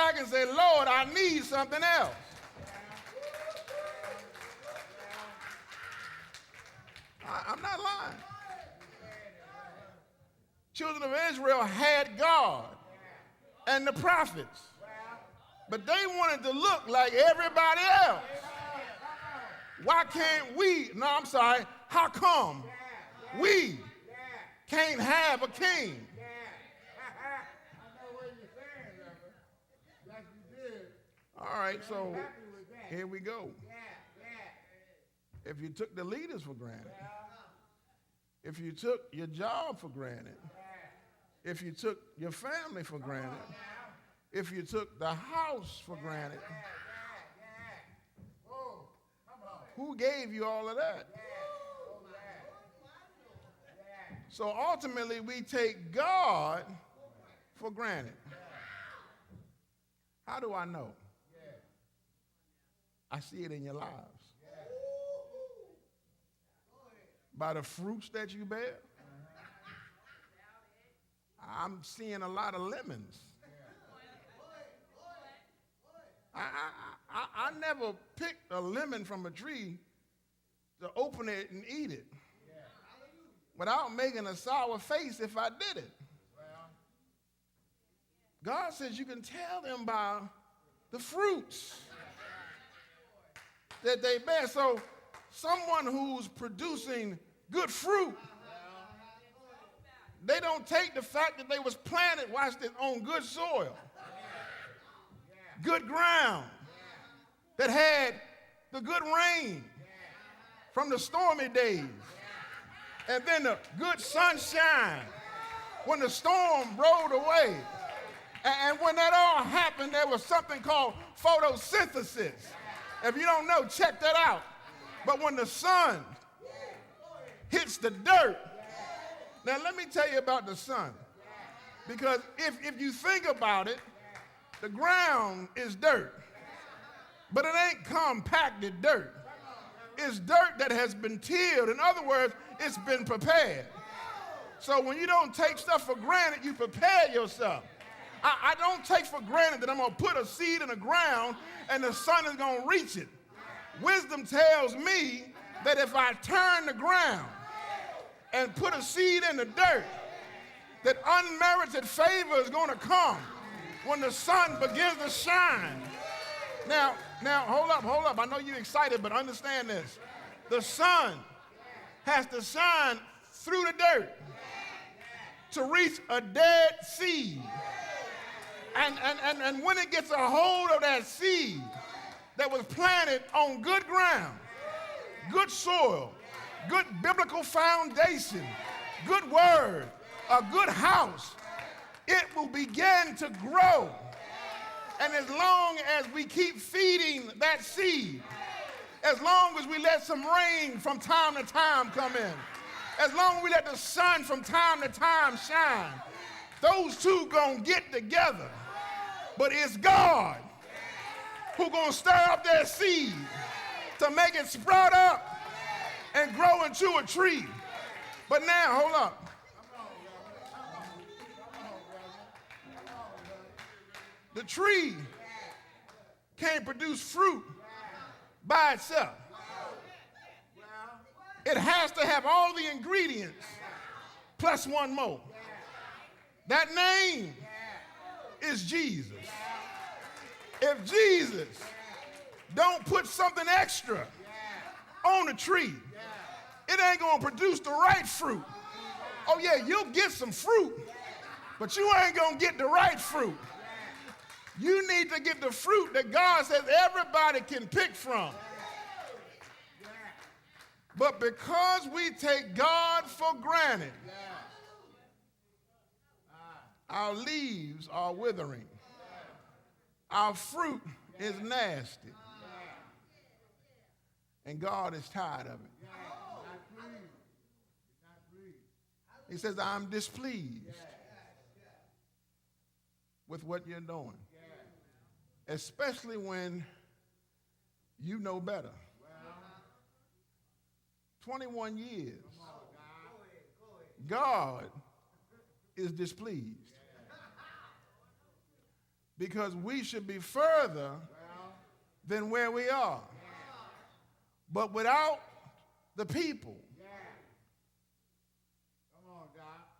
back and say, Lord, I need something else. I'm not lying. Children of Israel had God and the prophets, but they wanted to look like everybody else. Why can't we? No, I'm sorry. How come we can't have a king? All right, so here we go. If you took the leaders for granted, if you took your job for granted, if you took your family for granted, if you took the house for granted, who gave you all of that? So ultimately, we take God for granted. How do I know? I see it in your lives. By the fruits that you bear. I'm seeing a lot of lemons. I never picked a lemon from a tree to open it and eat it without making a sour face if I did it. God says you can tell them by the fruits that they bear. So someone who's producing good fruit, they don't take the fact that they was planted, watch this, on good soil, good ground, that had the good rain from the stormy days, and then the good sunshine when the storm rolled away. And when that all happened, there was something called photosynthesis. If you don't know, check that out. But when the sun hits the dirt, now let me tell you about the sun. Because if you think about it, the ground is dirt. But it ain't compacted dirt. It's dirt that has been tilled. In other words, it's been prepared. So when you don't take stuff for granted, you prepare yourself. I don't take for granted that I'm going to put a seed in the ground and the sun is going to reach it. Wisdom tells me that if I turn the ground and put a seed in the dirt, that unmerited favor is going to come when the sun begins to shine. Now, hold up. I know you're excited, but understand this. The sun has to shine through the dirt to reach a dead seed. And when it gets a hold of that seed that was planted on good ground, good soil, good biblical foundation, good word, a good house, it will begin to grow. And as long as we keep feeding that seed, as long as we let some rain from time to time come in, as long as we let the sun from time to time shine, those two gonna get together. But it's God who gonna stir up that seed to make it sprout up and grow into a tree. But now, hold up. The tree can't produce fruit by itself. It has to have all the ingredients plus one more. That name is Jesus. If Jesus don't put something extra on the tree, it ain't gonna produce the right fruit. Oh yeah, you'll get some fruit, but you ain't gonna get the right fruit. You need to get the fruit that God says everybody can pick from. But because we take God for granted, our leaves are withering. Our fruit is nasty. And God is tired of it. He says, I'm displeased with what you're doing. Especially when you know better. 21 years. God is displeased. because we should be further than where we are. But without the people,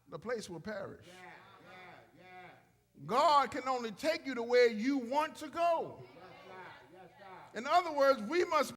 the place will perish. God can only take you to where you want to go. In other words, we must